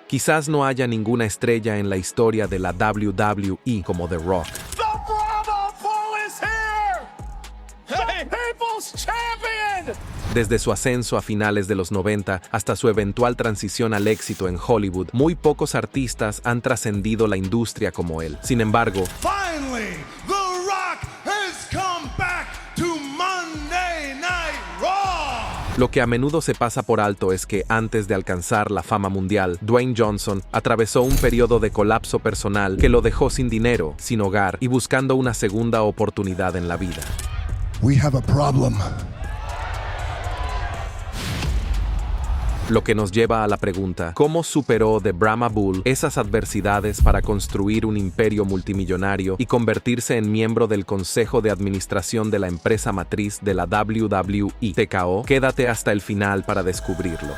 Quizás no haya ninguna estrella en la historia de la WWE como The Rock. The Brahma Bull is here! The People's Champion! Desde su ascenso a finales de los 90 hasta su eventual transición al éxito en Hollywood, muy pocos artistas han trascendido la industria como él. Sin embargo, Finally, The Rock has come back to Monday Night Raw! lo que a menudo se pasa por alto es que antes de alcanzar la fama mundial, Dwayne Johnson atravesó un periodo de colapso personal que lo dejó sin dinero, sin hogar y buscando una segunda oportunidad en la vida. We have a problem. Lo que nos lleva a la pregunta, ¿cómo superó The Brahma Bull esas adversidades para construir un imperio multimillonario y convertirse en miembro del consejo de administración de la empresa matriz de la WWE, TKO? Quédate hasta el final para descubrirlo.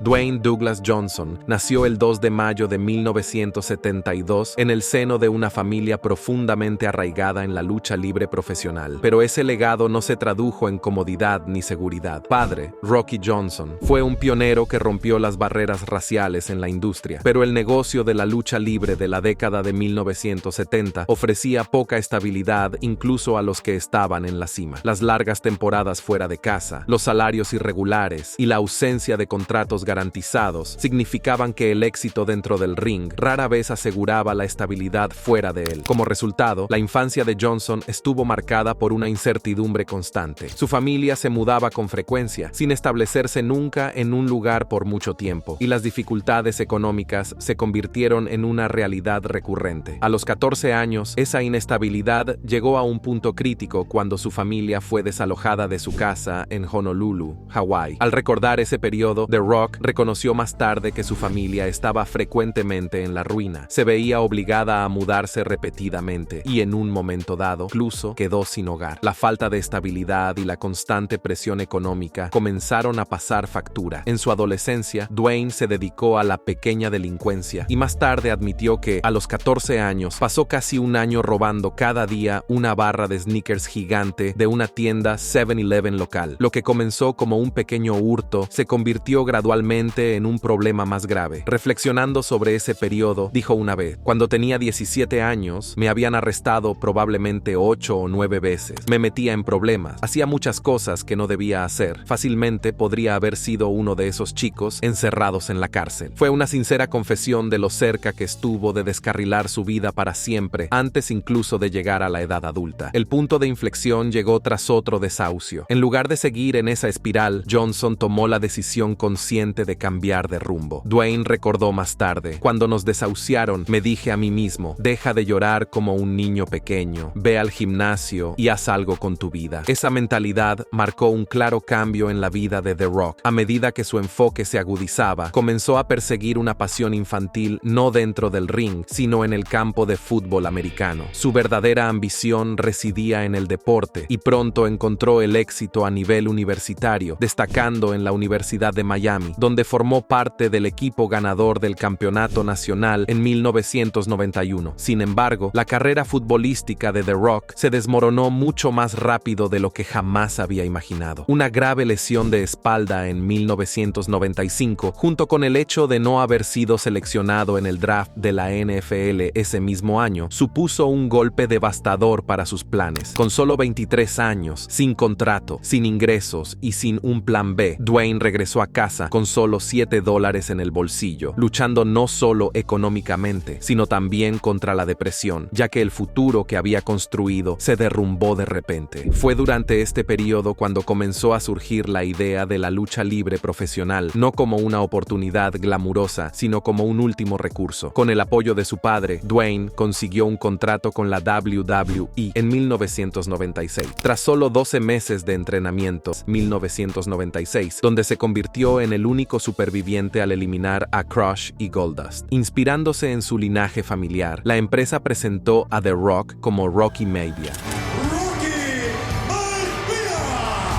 Dwayne Douglas Johnson nació el 2 de mayo de 1972 en el seno de una familia profundamente arraigada en la lucha libre profesional, pero ese legado no se tradujo en comodidad ni seguridad. Padre, Rocky Johnson, fue un pionero que rompió las barreras raciales en la industria, pero el negocio de la lucha libre de la década de 1970 ofrecía poca estabilidad incluso a los que estaban en la cima. Las largas temporadas fuera de casa, los salarios irregulares y la ausencia de contratos garantizados significaban que el éxito dentro del ring rara vez aseguraba la estabilidad fuera de él. Como resultado, la infancia de Johnson estuvo marcada por una incertidumbre constante. Su familia se mudaba con frecuencia, sin establecerse nunca en un lugar por mucho tiempo, y las dificultades económicas se convirtieron en una realidad recurrente. A los 14 años, esa inestabilidad llegó a un punto crítico cuando su familia fue desalojada de su casa en Honolulu, Hawái. Al recordar ese periodo, The Rock reconoció más tarde que su familia estaba frecuentemente en la ruina. Se veía obligada a mudarse repetidamente y en un momento dado, incluso quedó sin hogar. La falta de estabilidad y la constante presión económica comenzaron a pasar factura. En su adolescencia, Dwayne se dedicó a la pequeña delincuencia y más tarde admitió que, a los 14 años, pasó casi un año robando cada día una barra de sneakers gigante de una tienda 7-Eleven local. Lo que comenzó como un pequeño hurto se convirtió gradualmente en un problema más grave. Reflexionando sobre ese periodo, dijo una vez: cuando tenía 17 años, me habían arrestado probablemente 8 o 9 veces. Me metía en problemas, hacía muchas cosas que no debía hacer. Fácilmente podría haber sido uno de esos chicos encerrados en la cárcel. Fue una sincera confesión de lo cerca que estuvo de descarrilar su vida para siempre, antes incluso de llegar a la edad adulta. El punto de inflexión llegó tras otro desahucio. En lugar de seguir en esa espiral, Johnson tomó la decisión consciente de cambiar de rumbo. Dwayne recordó más tarde: cuando nos desahuciaron, me dije a mí mismo, deja de llorar como un niño pequeño, ve al gimnasio y haz algo con tu vida. Esa mentalidad marcó un claro cambio en la vida de The Rock. A medida que su enfoque se agudizaba, comenzó a perseguir una pasión infantil no dentro del ring, sino en el campo de fútbol americano. Su verdadera ambición residía en el deporte y pronto encontró el éxito a nivel universitario, destacando en la Universidad de Miami, donde formó parte del equipo ganador del campeonato nacional en 1991. Sin embargo, la carrera futbolística de The Rock se desmoronó mucho más rápido de lo que jamás había imaginado. Una grave lesión de espalda en 1995, junto con el hecho de no haber sido seleccionado en el draft de la NFL ese mismo año, supuso un golpe devastador para sus planes. Con solo 23 años, sin contrato, sin ingresos y sin un plan B, Dwayne regresó a casa con solo $7 en el bolsillo, luchando no solo económicamente, sino también contra la depresión, ya que el futuro que había construido se derrumbó de repente. Fue durante este periodo cuando comenzó a surgir la idea de la lucha libre profesional, no como una oportunidad glamurosa, sino como un último recurso. Con el apoyo de su padre, Dwayne consiguió un contrato con la WWE en 1996. Tras solo 12 meses de entrenamiento, 1996, donde se convirtió en el único superviviente al eliminar a Crush y Goldust. Inspirándose en su linaje familiar, la empresa presentó a The Rock como Rocky Maivia.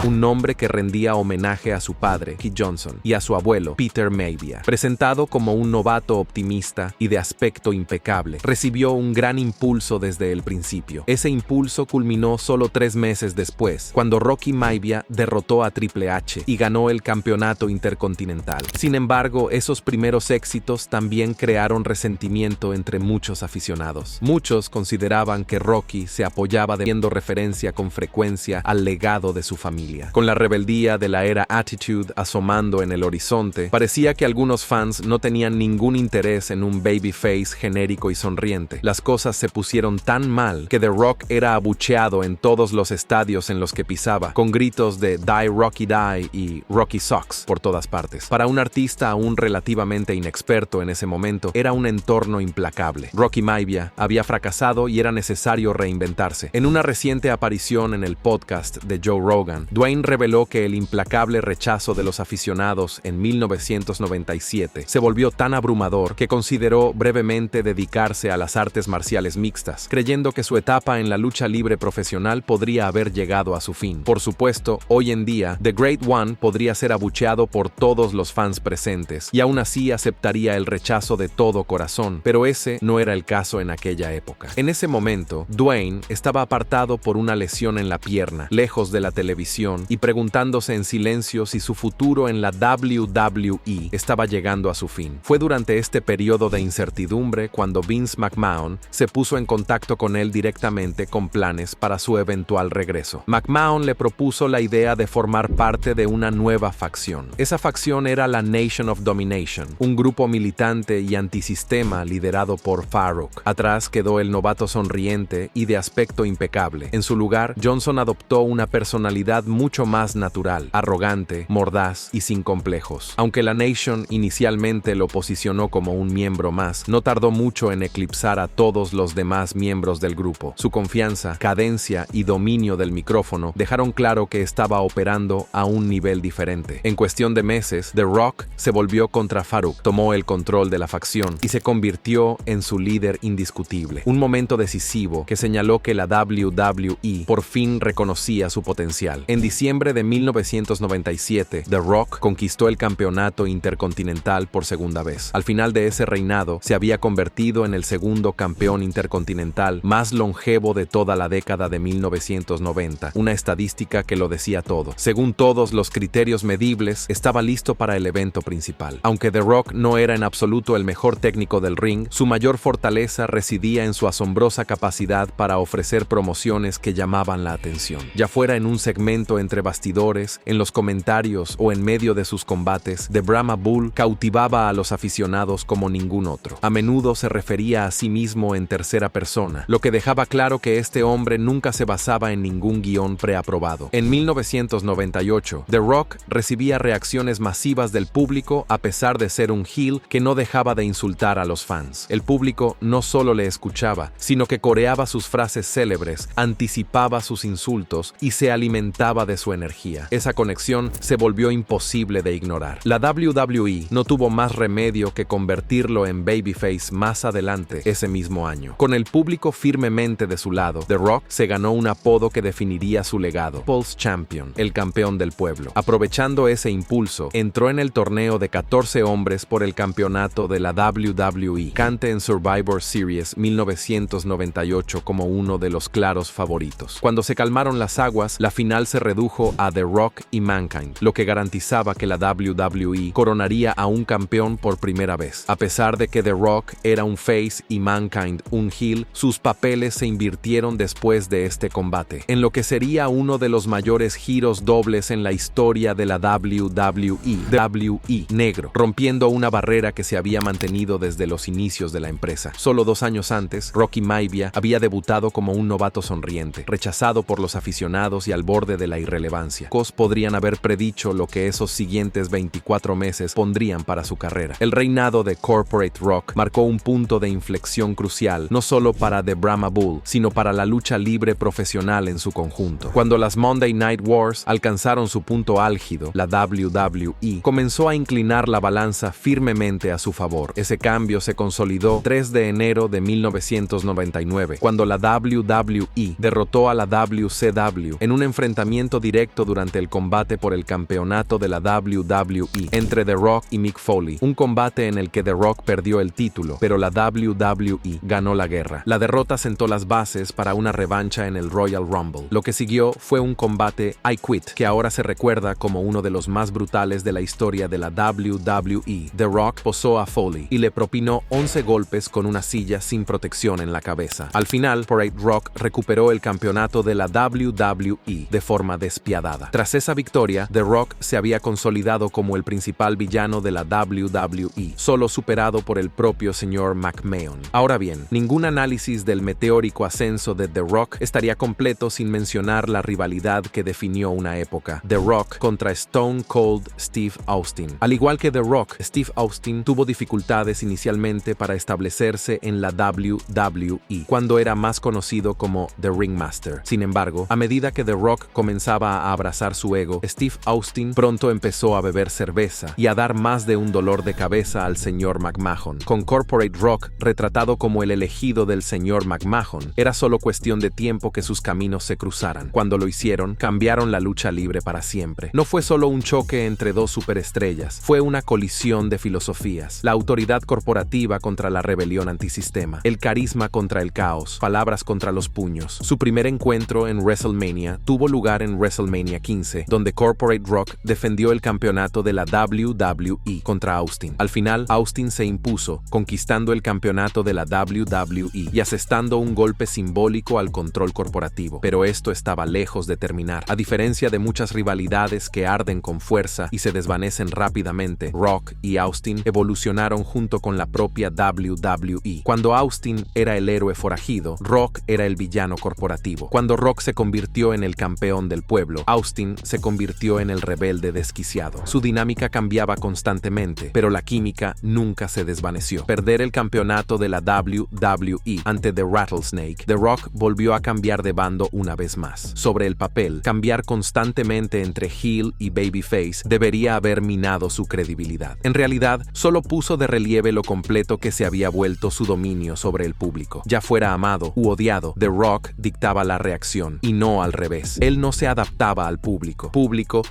un nombre que rendía homenaje a su padre, Kid Johnson, y a su abuelo, Peter Maivia. Presentado como un novato optimista y de aspecto impecable, recibió un gran impulso desde el principio. Ese impulso culminó solo 3 meses después, cuando Rocky Maivia derrotó a Triple H y ganó el campeonato intercontinental. Sin embargo, esos primeros éxitos también crearon resentimiento entre muchos aficionados. Muchos consideraban que Rocky se apoyaba haciendo referencia con frecuencia al legado de su familia. Con la rebeldía de la era Attitude asomando en el horizonte, parecía que algunos fans no tenían ningún interés en un babyface genérico y sonriente. Las cosas se pusieron tan mal que The Rock era abucheado en todos los estadios en los que pisaba, con gritos de "Die Rocky Die" y "Rocky Sucks" por todas partes. Para un artista aún relativamente inexperto en ese momento, era un entorno implacable. Rocky Maivia había fracasado y era necesario reinventarse. En una reciente aparición en el podcast de Joe Rogan, Dwayne reveló que el implacable rechazo de los aficionados en 1997 se volvió tan abrumador que consideró brevemente dedicarse a las artes marciales mixtas, creyendo que su etapa en la lucha libre profesional podría haber llegado a su fin. Por supuesto, hoy en día, The Great One podría ser abucheado por todos los fans presentes, y aún así aceptaría el rechazo de todo corazón, pero ese no era el caso en aquella época. En ese momento, Dwayne estaba apartado por una lesión en la pierna, lejos de la televisión, y preguntándose en silencio si su futuro en la WWE estaba llegando a su fin. Fue durante este periodo de incertidumbre cuando Vince McMahon se puso en contacto con él directamente con planes para su eventual regreso. McMahon le propuso la idea de formar parte de una nueva facción. Esa facción era la Nation of Domination, un grupo militante y antisistema liderado por Farouk. Atrás quedó el novato sonriente y de aspecto impecable. En su lugar, Johnson adoptó una personalidad mucho más natural, arrogante, mordaz y sin complejos. Aunque la Nation inicialmente lo posicionó como un miembro más, no tardó mucho en eclipsar a todos los demás miembros del grupo. Su confianza, cadencia y dominio del micrófono dejaron claro que estaba operando a un nivel diferente. En cuestión de meses, The Rock se volvió contra Farouk, tomó el control de la facción y se convirtió en su líder indiscutible. Un momento decisivo que señaló que la WWE por fin reconocía su potencial. En diciembre de 1997, The Rock conquistó el campeonato intercontinental por segunda vez. Al final de ese reinado, se había convertido en el segundo campeón intercontinental más longevo de toda la década de 1990, una estadística que lo decía todo. Según todos los criterios medibles, estaba listo para el evento principal. Aunque The Rock no era en absoluto el mejor técnico del ring, su mayor fortaleza residía en su asombrosa capacidad para ofrecer promociones que llamaban la atención. Ya fuera en un segmento entre bastidores, en los comentarios o en medio de sus combates, The Brahma Bull cautivaba a los aficionados como ningún otro. A menudo se refería a sí mismo en tercera persona, lo que dejaba claro que este hombre nunca se basaba en ningún guión preaprobado. En 1998, The Rock recibía reacciones masivas del público a pesar de ser un heel que no dejaba de insultar a los fans. El público no solo le escuchaba, sino que coreaba sus frases célebres, anticipaba sus insultos y se alimentaba de su energía. Esa conexión se volvió imposible de ignorar. La WWE no tuvo más remedio que convertirlo en babyface más adelante ese mismo año. Con el público firmemente de su lado, The Rock se ganó un apodo que definiría su legado: People's Champion, el campeón del pueblo. Aprovechando ese impulso, entró en el torneo de 14 hombres por el campeonato de la WWE, cante en Survivor Series 1998 como uno de los claros favoritos. Cuando se calmaron las aguas, la final se redujo a The Rock y Mankind, lo que garantizaba que la WWE coronaría a un campeón por primera vez. A pesar de que The Rock era un face y Mankind un heel, sus papeles se invirtieron después de este combate, en lo que sería uno de los mayores giros dobles en la historia de la WWE negro, rompiendo una barrera que se había mantenido desde los inicios de la empresa. Solo 2 años antes, Rocky Maivia había debutado como un novato sonriente, rechazado por los aficionados y al borde de la irrelevancia. Pocos podrían haber predicho lo que esos siguientes 24 meses pondrían para su carrera. El reinado de Corporate Rock marcó un punto de inflexión crucial, no solo para The Brahma Bull, sino para la lucha libre profesional en su conjunto. Cuando las Monday Night Wars alcanzaron su punto álgido, la WWE comenzó a inclinar la balanza firmemente a su favor. Ese cambio se consolidó 3 de enero de 1999, cuando la WWE derrotó a la WCW en un enfrentamiento enfrentamiento directo durante el combate por el campeonato de la WWE entre The Rock y Mick Foley, un combate en el que The Rock perdió el título, pero la WWE ganó la guerra. La derrota sentó las bases para una revancha en el Royal Rumble. Lo que siguió fue un combate I Quit, que ahora se recuerda como uno de los más brutales de la historia de la WWE. The Rock posó a Foley y le propinó 11 golpes con una silla sin protección en la cabeza. Al final, Parade Rock recuperó el campeonato de la WWE de forma despiadada. Tras esa victoria, The Rock se había consolidado como el principal villano de la WWE, solo superado por el propio señor McMahon. Ahora bien, ningún análisis del meteórico ascenso de The Rock estaría completo sin mencionar la rivalidad que definió una época: The Rock contra Stone Cold Steve Austin. Al igual que The Rock, Steve Austin tuvo dificultades inicialmente para establecerse en la WWE, cuando era más conocido como The Ringmaster. Sin embargo, a medida que The Rock comenzaba a abrazar su ego, Steve Austin pronto empezó a beber cerveza y a dar más de un dolor de cabeza al señor McMahon. Con Corporate Rock retratado como el elegido del señor McMahon, era solo cuestión de tiempo que sus caminos se cruzaran. Cuando lo hicieron, cambiaron la lucha libre para siempre. No fue solo un choque entre dos superestrellas, fue una colisión de filosofías: la autoridad corporativa contra la rebelión antisistema, el carisma contra el caos, palabras contra los puños. Su primer encuentro en WrestleMania tuvo lugar en WrestleMania 15, donde Corporate Rock defendió el campeonato de la WWE contra Austin. Al final, Austin se impuso, conquistando el campeonato de la WWE y asestando un golpe simbólico al control corporativo. Pero esto estaba lejos de terminar. A diferencia de muchas rivalidades que arden con fuerza y se desvanecen rápidamente, Rock y Austin evolucionaron junto con la propia WWE. Cuando Austin era el héroe forajido, Rock era el villano corporativo. Cuando Rock se convirtió en el campeón del pueblo, Austin se convirtió en el rebelde desquiciado. Su dinámica cambiaba constantemente, pero la química nunca se desvaneció. Perder el campeonato de la WWE ante The Rattlesnake, The Rock volvió a cambiar de bando una vez más. Sobre el papel, cambiar constantemente entre heel y babyface debería haber minado su credibilidad. En realidad, solo puso de relieve lo completo que se había vuelto su dominio sobre el público. Ya fuera amado u odiado, The Rock dictaba la reacción, y no al revés. Él no se adaptaba al público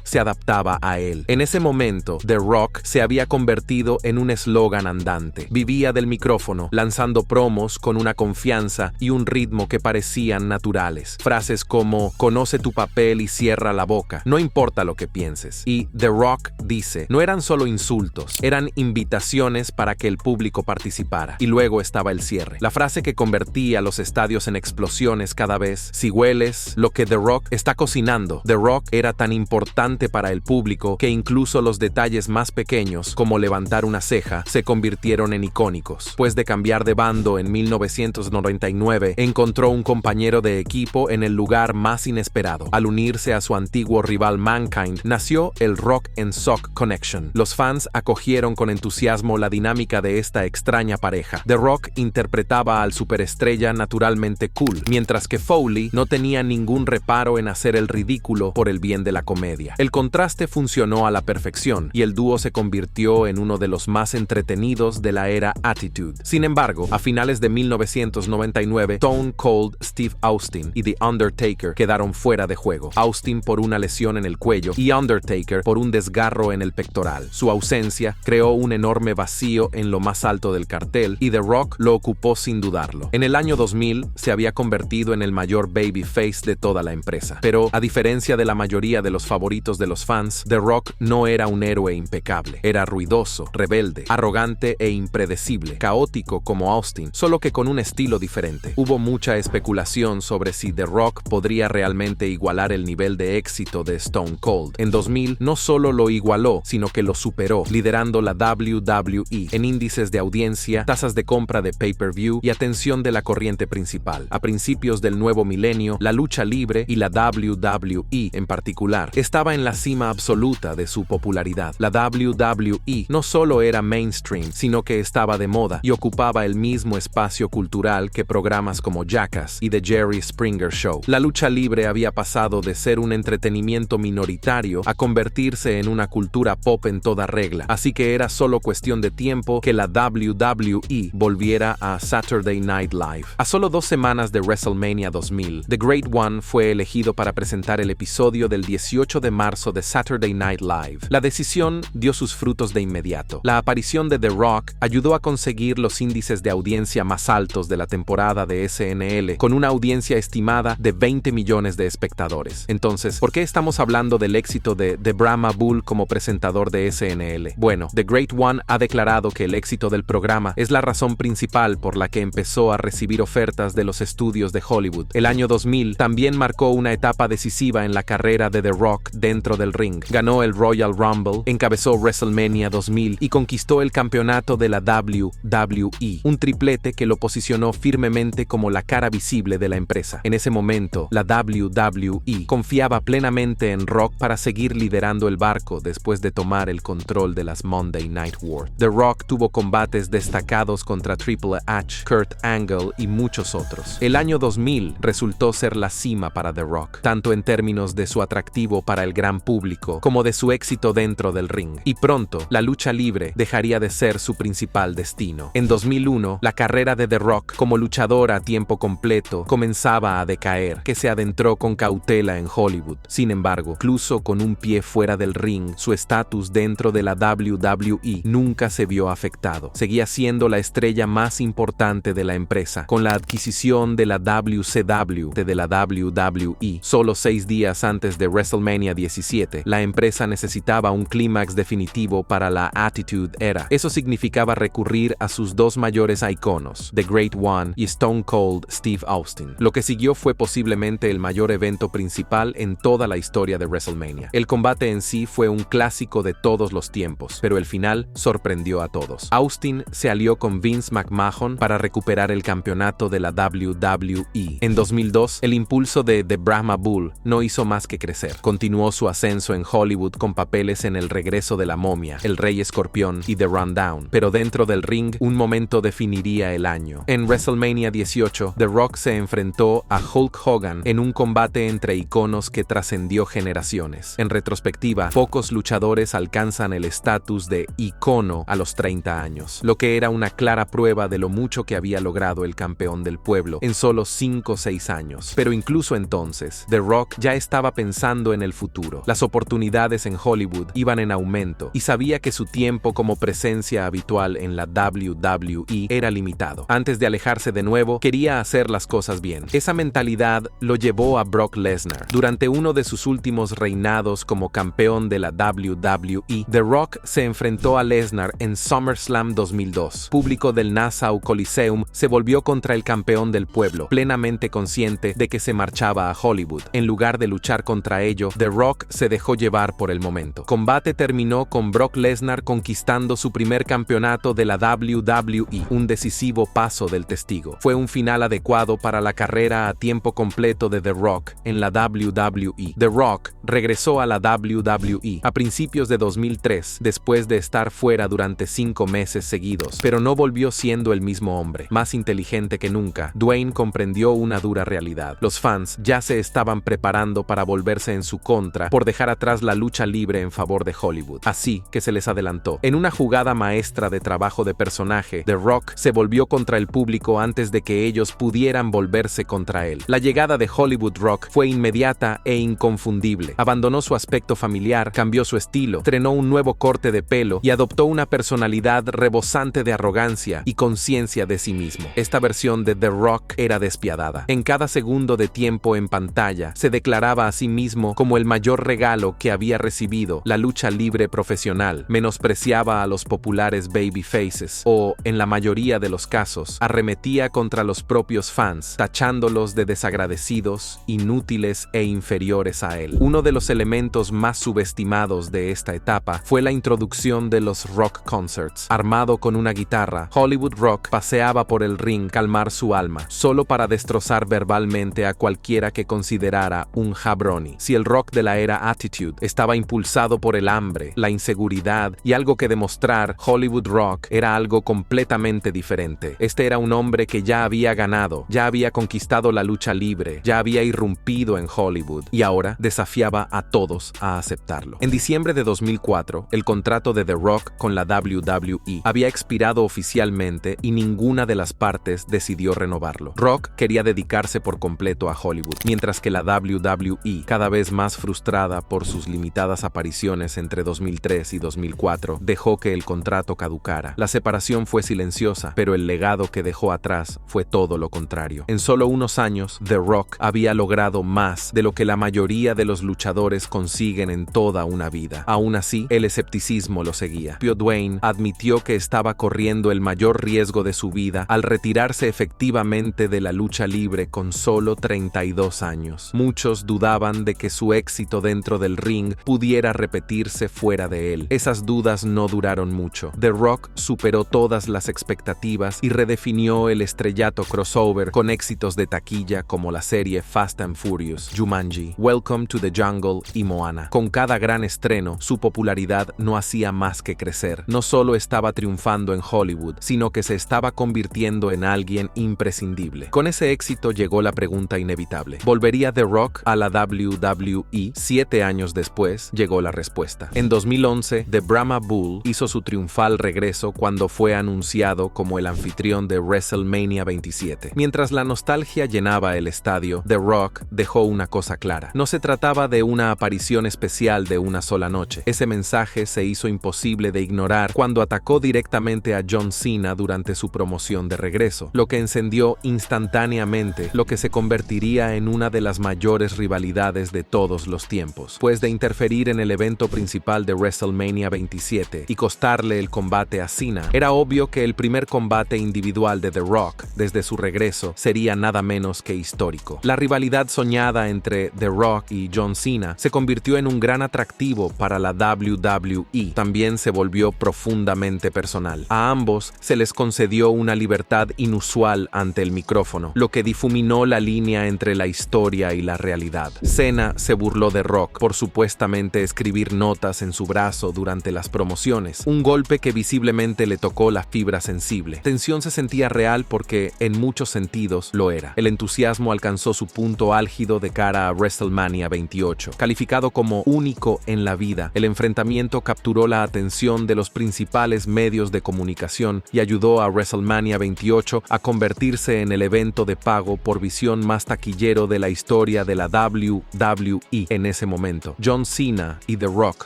se adaptaba a él. En ese momento, The Rock se había convertido en un eslogan andante. Vivía del micrófono, lanzando promos con una confianza y un ritmo que parecían naturales. Frases como "conoce tu papel y cierra la boca, no importa lo que pienses". Y The Rock dice, no eran solo insultos, eran invitaciones para que el público participara. Y luego estaba el cierre, la frase que convertía los estadios en explosiones cada vez: "Si hueles lo que The Rock está cocinando". The Rock era tan importante para el público que incluso los detalles más pequeños, como levantar una ceja, se convirtieron en icónicos. Después de cambiar de bando en 1999, encontró un compañero de equipo en el lugar más inesperado. Al unirse a su antiguo rival Mankind, nació el Rock and Sock Connection. Los fans acogieron con entusiasmo la dinámica de esta extraña pareja. The Rock interpretaba al superestrella naturalmente cool, mientras que Foley no tenía ningún reparo en hacer el ridículo por el bien de la comedia. El contraste funcionó a la perfección y el dúo se convirtió en uno de los más entretenidos de la era Attitude. Sin embargo, a finales de 1999, Stone Cold Steve Austin y The Undertaker quedaron fuera de juego. Austin por una lesión en el cuello y Undertaker por un desgarro en el pectoral. Su ausencia creó un enorme vacío en lo más alto del cartel y The Rock lo ocupó sin dudarlo. En el año 2000 se había convertido en el mayor babyface de toda la empresa. Pero, a diferencia de la mayoría de los favoritos de los fans, The Rock no era un héroe impecable. Era ruidoso, rebelde, arrogante e impredecible, caótico como Austin, solo que con un estilo diferente. Hubo mucha especulación sobre si The Rock podría realmente igualar el nivel de éxito de Stone Cold. En 2000 no solo lo igualó, sino que lo superó, liderando la WWE en índices de audiencia, tasas de compra de pay-per-view y atención de la corriente principal. A principios del nuevo milenio, la lucha libre y la WWE en particular estaba en la cima absoluta de su popularidad. La WWE no solo era mainstream, sino que estaba de moda y ocupaba el mismo espacio cultural que programas como Jackass y The Jerry Springer Show. La lucha libre había pasado de ser un entretenimiento minoritario a convertirse en una cultura pop en toda regla, así que era solo cuestión de tiempo que la WWE volviera a Saturday Night Live. A solo 2 semanas de WrestleMania 2000, The Great One fue elegido para presentar presentar el episodio del 18 de marzo de Saturday Night Live. La decisión dio sus frutos de inmediato. La aparición de The Rock ayudó a conseguir los índices de audiencia más altos de la temporada de SNL, con una audiencia estimada de 20 millones de espectadores. Entonces, ¿por qué estamos hablando del éxito de Brahma Bull como presentador de SNL? Bueno, The Great One ha declarado que el éxito del programa es la razón principal por la que empezó a recibir ofertas de los estudios de Hollywood. El año 2000 también marcó una etapa decisiva en la carrera de The Rock dentro del ring. Ganó el Royal Rumble, encabezó WrestleMania 2000 y conquistó el campeonato de la WWE, un triplete que lo posicionó firmemente como la cara visible de la empresa. En ese momento, la WWE confiaba plenamente en Rock para seguir liderando el barco después de tomar el control de las Monday Night Wars. The Rock tuvo combates destacados contra Triple H, Kurt Angle y muchos otros. El año 2000 resultó ser la cima para The Rock, tanto en términos de su atractivo para el gran público como de su éxito dentro del ring. Y pronto, la lucha libre dejaría de ser su principal destino. En 2001, la carrera de The Rock como luchador a tiempo completo comenzaba a decaer, que se adentró con cautela en Hollywood. Sin embargo, incluso con un pie fuera del ring, su estatus dentro de la WWE nunca se vio afectado. Seguía siendo la estrella más importante de la empresa. Con la adquisición de la WCW de la WWE, solo 6 días antes de WrestleMania 17, la empresa necesitaba un clímax definitivo para la Attitude Era. Eso significaba recurrir a sus dos mayores iconos, The Great One y Stone Cold Steve Austin. Lo que siguió fue posiblemente el mayor evento principal en toda la historia de WrestleMania. El combate en sí fue un clásico de todos los tiempos, pero el final sorprendió a todos. Austin se alió con Vince McMahon para recuperar el campeonato de la WWE. En 2002, el impulso de The Brahma Bull no hizo más que crecer. Continuó su ascenso en Hollywood con papeles en El regreso de la momia, El Rey Escorpión y The Rundown, pero dentro del ring, un momento definiría el año. En WrestleMania 18, The Rock se enfrentó a Hulk Hogan en un combate entre iconos que trascendió generaciones. En retrospectiva, pocos luchadores alcanzan el estatus de icono a los 30 años, lo que era una clara prueba de lo mucho que había logrado el campeón del pueblo en solo 5 o 6 años. Pero incluso entonces, The Rock ya estaba pensando en el futuro. Las oportunidades en Hollywood iban en aumento y sabía que su tiempo como presencia habitual en la WWE era limitado. Antes de alejarse de nuevo, quería hacer las cosas bien. Esa mentalidad lo llevó a Brock Lesnar. Durante uno de sus últimos reinados como campeón de la WWE, The Rock se enfrentó a Lesnar en SummerSlam 2002. Público del Nassau Coliseum se volvió contra el campeón del pueblo, plenamente consciente de que se marchaba a Hollywood. En lugar de luchar contra ello, The Rock se dejó llevar por el momento. Combate terminó con Brock Lesnar conquistando su primer campeonato de la WWE, un decisivo paso del testigo. Fue un final adecuado para la carrera a tiempo completo de The Rock en la WWE. The Rock regresó a la WWE a principios de 2003, después de estar fuera durante 5 meses seguidos, pero no volvió siendo el mismo hombre. Más inteligente que nunca, Dwayne comprendió una dura realidad. Los fans ya se estaban preparando para volverse en su contra por dejar atrás la lucha libre en favor de Hollywood. Así que se les adelantó. En una jugada maestra de trabajo de personaje, The Rock se volvió contra el público antes de que ellos pudieran volverse contra él. La llegada de Hollywood Rock fue inmediata e inconfundible. Abandonó su aspecto familiar, cambió su estilo, estrenó un nuevo corte de pelo y adoptó una personalidad rebosante de arrogancia y conciencia de sí mismo. Esta versión de The Rock era despiadada. En cada segundo de tiempo en pantalla, se declaraba a sí mismo como el mayor regalo que había recibido la lucha libre profesional. Menospreciaba a los populares babyfaces o, en la mayoría de los casos, arremetía contra los propios fans, tachándolos de desagradecidos, inútiles e inferiores a él. Uno de los elementos más subestimados de esta etapa fue la introducción de los rock concerts. Armado con una guitarra, Hollywood Rock paseaba por el ring calmar su alma, solo para destrozar verbalmente a cualquiera que considerara un jabroni. Si el rock de la era Attitude estaba impulsado por el hambre, la inseguridad y algo que demostrar, Hollywood Rock era algo completamente diferente. Este era un hombre que ya había ganado, ya había conquistado la lucha libre, ya había irrumpido en Hollywood y ahora desafiaba a todos a aceptarlo. En diciembre de 2004, el contrato de The Rock con la WWE había expirado oficialmente y ninguna de las partes decidió renovarlo. Rock quería dedicarse por completo a Hollywood, mientras que la WWE WWE, cada vez más frustrada por sus limitadas apariciones entre 2003 y 2004, dejó que el contrato caducara. La separación fue silenciosa, pero el legado que dejó atrás fue todo lo contrario. En solo unos años, The Rock había logrado más de lo que la mayoría de los luchadores consiguen en toda una vida. Aún así, el escepticismo lo seguía. Dwayne admitió que estaba corriendo el mayor riesgo de su vida al retirarse efectivamente de la lucha libre con solo 32 años. Muchos dudaban de que su éxito dentro del ring pudiera repetirse fuera de él. Esas dudas no duraron mucho. The Rock superó todas las expectativas y redefinió el estrellato crossover con éxitos de taquilla como la serie Fast and Furious, Jumanji, Welcome to the Jungle y Moana. Con cada gran estreno, su popularidad no hacía más que crecer. No solo estaba triunfando en Hollywood, sino que se estaba convirtiendo en alguien imprescindible. Con ese éxito llegó la pregunta inevitable. ¿Volvería The Rock a la WWE? 7 años después, llegó la respuesta. En 2011, The Brahma Bull hizo su triunfal regreso cuando fue anunciado como el anfitrión de WrestleMania 27. Mientras la nostalgia llenaba el estadio, The Rock dejó una cosa clara. No se trataba de una aparición especial de una sola noche. Ese mensaje se hizo imposible de ignorar cuando atacó directamente a John Cena durante su promoción de regreso, lo que encendió instantáneamente lo que se convertiría en una de las mayores rivalidades de todos los tiempos. Pues de interferir en el evento principal de WrestleMania 27 y costarle el combate a Cena, era obvio que el primer combate individual de The Rock desde su regreso sería nada menos que histórico. La rivalidad soñada entre The Rock y John Cena se convirtió en un gran atractivo para la WWE. También se volvió profundamente personal. A ambos se les concedió una libertad inusual ante el micrófono, lo que difuminó la línea entre la historia y la realidad. Cena se burló de Rock por supuestamente escribir notas en su brazo durante las promociones, un golpe que visiblemente le tocó la fibra sensible. Tensión se sentía real porque, en muchos sentidos, lo era. El entusiasmo alcanzó su punto álgido de cara a WrestleMania 28. Calificado como único en la vida, el enfrentamiento capturó la atención de los principales medios de comunicación y ayudó a WrestleMania 28 a convertirse en el evento de pago por visión más taquillero de la historia de la WWE en ese momento. John Cena y The Rock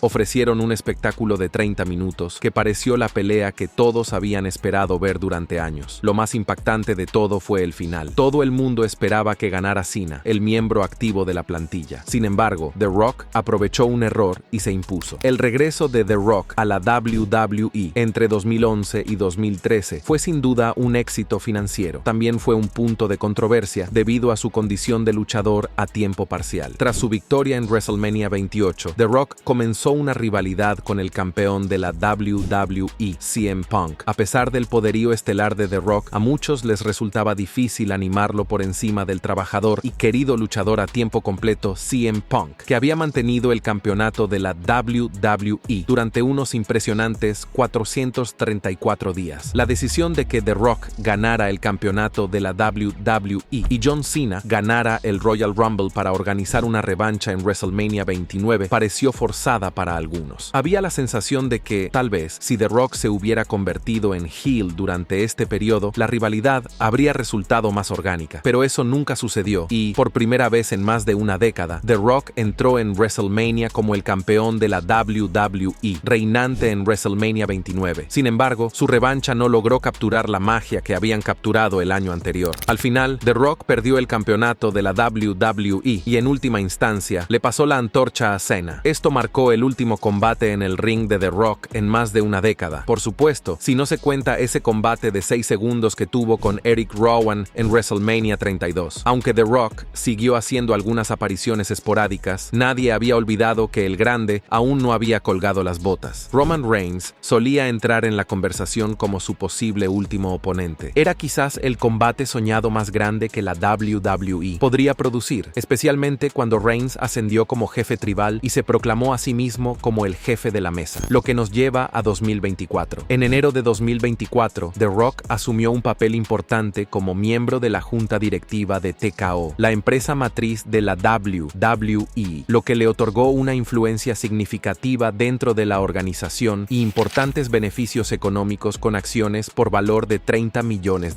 ofrecieron un espectáculo de 30 minutos que pareció la pelea que todos habían esperado ver durante años. Lo más impactante de todo fue el final. Todo el mundo esperaba que ganara Cena, el miembro activo de la plantilla. Sin embargo, The Rock aprovechó un error y se impuso. El regreso de The Rock a la WWE entre 2011 y 2013 fue sin duda un éxito financiero. También fue un punto de controversia debido a su condición de luchador a tiempo parcial. Tras su victoria en WrestleMania 28, The Rock comenzó una rivalidad con el campeón de la WWE, CM Punk. A pesar del poderío estelar de The Rock, a muchos les resultaba difícil animarlo por encima del trabajador y querido luchador a tiempo completo CM Punk, que había mantenido el campeonato de la WWE durante unos impresionantes 434 días. La decisión de que The Rock ganara el campeonato de la WWE y John Cena ganara el Royal Rumble para organizar una revancha en WrestleMania 29 pareció forzada para algunos. Había la sensación de que, tal vez, si The Rock se hubiera convertido en heel durante este periodo, la rivalidad habría resultado más orgánica. Pero eso nunca sucedió y, por primera vez en más de una década, The Rock entró en WrestleMania como el campeón de la WWE, reinante en WrestleMania 29. Sin embargo, su revancha no logró capturar la magia que habían capturado el año anterior. Al final, The Rock perdió el campeonato de la WWE y, en última instancia, le pasó la antorcha a Cena. Esto marcó el último combate en el ring de The Rock en más de una década. Por supuesto, si no se cuenta ese combate de 6 segundos que tuvo con Eric Rowan en WrestleMania 32. Aunque The Rock siguió haciendo algunas apariciones esporádicas, nadie había olvidado que el grande aún no había colgado las botas. Roman Reigns solía entrar en la conversación como su posible último oponente. Era quizás el combate soñado más grande que la WWE podría producir, especialmente cuando Reigns ascendió como jefe tribal y se proclamó a sí mismo como el jefe de la mesa, lo que nos lleva a 2024. En enero de 2024, The Rock asumió un papel importante como miembro de la junta directiva de TKO, la empresa matriz de la WWE, lo que le otorgó una influencia significativa dentro de la organización y importantes beneficios económicos con acciones por valor de $30 millones.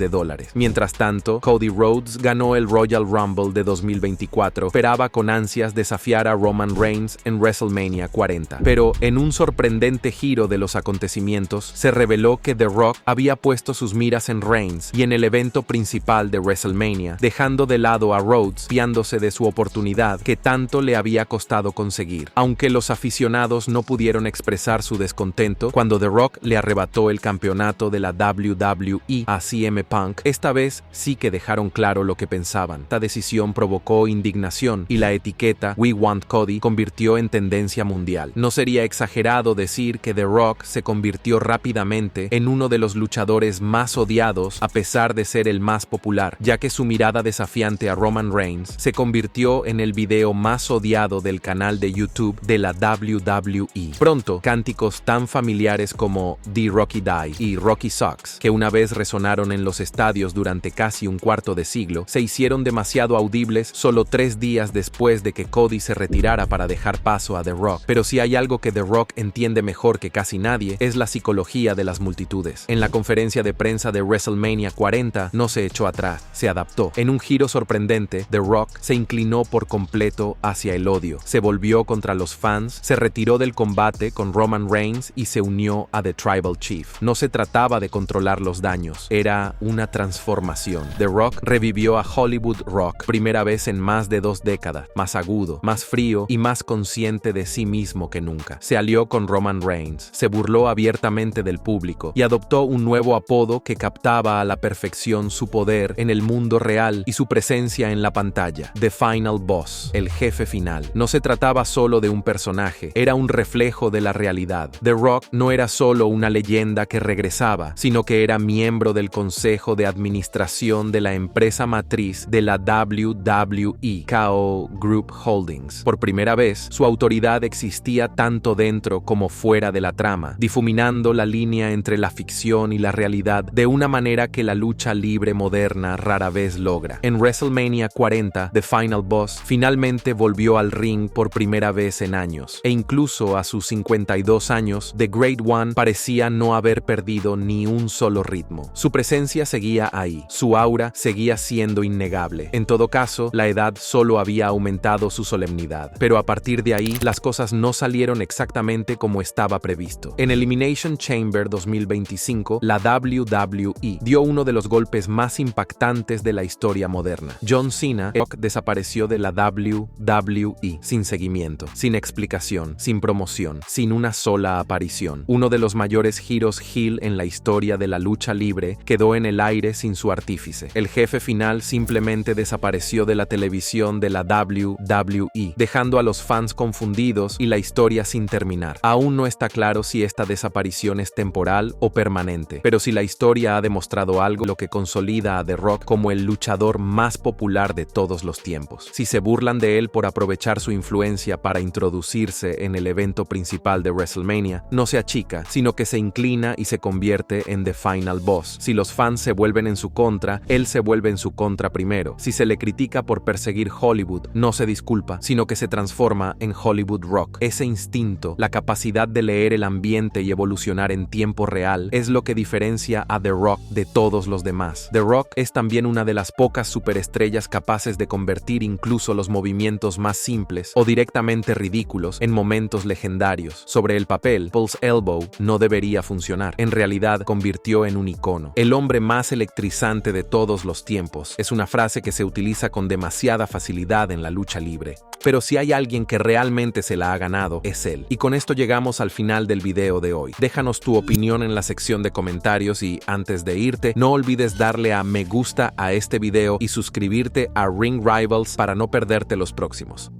Mientras tanto, Cody Rhodes ganó el Royal Rumble de 2024 2024 esperaba con ansias desafiar a Roman Reigns en WrestleMania 40. Pero, en un sorprendente giro de los acontecimientos, se reveló que The Rock había puesto sus miras en Reigns y en el evento principal de WrestleMania, dejando de lado a Rhodes, fiándose de su oportunidad que tanto le había costado conseguir. Aunque los aficionados no pudieron expresar su descontento cuando The Rock le arrebató el campeonato de la WWE a CM Punk, esta vez sí que dejaron claro lo que pensaban. Esta decisión provocó indignación y la etiqueta We Want Cody convirtió en tendencia mundial. No sería exagerado decir que The Rock se convirtió rápidamente en uno de los luchadores más odiados a pesar de ser el más popular, ya que su mirada desafiante a Roman Reigns se convirtió en el video más odiado del canal de YouTube de la WWE. Pronto, cánticos tan familiares como The Rocky Die y Rocky Sucks, que una vez resonaron en los estadios durante casi un cuarto de siglo, se hicieron demasiado audibles solo 3 días después de que Cody se retirara para dejar paso a The Rock. Pero si hay algo que The Rock entiende mejor que casi nadie, es la psicología de las multitudes. En la conferencia de prensa de WrestleMania 40 no se echó atrás, se adaptó. En un giro sorprendente, The Rock se inclinó por completo hacia el odio, se volvió contra los fans, se retiró del combate con Roman Reigns y se unió a The Tribal Chief. No se trataba de controlar los daños, era una transformación. The Rock revivió a Hollywood Rock, primera vez en más de 2 décadas, más agudo, más frío y más consciente de sí mismo que nunca. Se alió con Roman Reigns, se burló abiertamente del público y adoptó un nuevo apodo que captaba a la perfección su poder en el mundo real y su presencia en la pantalla: The Final Boss, el jefe final. No se trataba solo de un personaje, era un reflejo de la realidad. The Rock no era solo una leyenda que regresaba, sino que era miembro del consejo de administración de la empresa matriz de la WWE, KO Group Holdings. Por primera vez, su autoridad existía tanto dentro como fuera de la trama, difuminando la línea entre la ficción y la realidad de una manera que la lucha libre moderna rara vez logra. En WrestleMania 40, The Final Boss finalmente volvió al ring por primera vez en años, e incluso a sus 52 años, The Great One parecía no haber perdido ni un solo ritmo. Su presencia seguía ahí, su aura seguía siendo innegable. En todo caso, la edad solo había aumentado su solemnidad, pero a partir de ahí, las cosas no salieron exactamente como estaba previsto. En Elimination Chamber 2025, la WWE dio uno de los golpes más impactantes de la historia moderna. John Cena desapareció de la WWE sin seguimiento, sin explicación, sin promoción, sin una sola aparición. Uno de los mayores giros heel en la historia de la lucha libre quedó en el aire sin su artífice. El jefe final simplemente desapareció de la televisión de la WWE, dejando a los fans confundidos y la historia sin terminar. Aún no está claro si esta desaparición es temporal o permanente, pero si la historia ha demostrado algo, lo que consolida a The Rock como el luchador más popular de todos los tiempos. Si se burlan de él por aprovechar su influencia para introducirse en el evento principal de WrestleMania, no se achica, sino que se inclina y se convierte en The Final Boss. Si los fans se vuelven en su contra, él se vuelve en su contra primero. Si se le critica por perseguir Hollywood, no se disculpa, sino que se transforma en Hollywood Rock. Ese instinto, la capacidad de leer el ambiente y evolucionar en tiempo real, es lo que diferencia a The Rock de todos los demás. The Rock es también una de las pocas superestrellas capaces de convertir incluso los movimientos más simples o directamente ridículos en momentos legendarios. Sobre el papel, Paul's Elbow no debería funcionar. En realidad, convirtió en un icono. El hombre más electrizante de todos los tiempos es una frase que se utiliza con demasiada facilidad en la lucha libre. Pero si hay alguien que realmente se la ha ganado, es él. Y con esto llegamos al final del video de hoy. Déjanos tu opinión en la sección de comentarios y, antes de irte, no olvides darle a me gusta a este video y suscribirte a Ring Rivals para no perderte los próximos.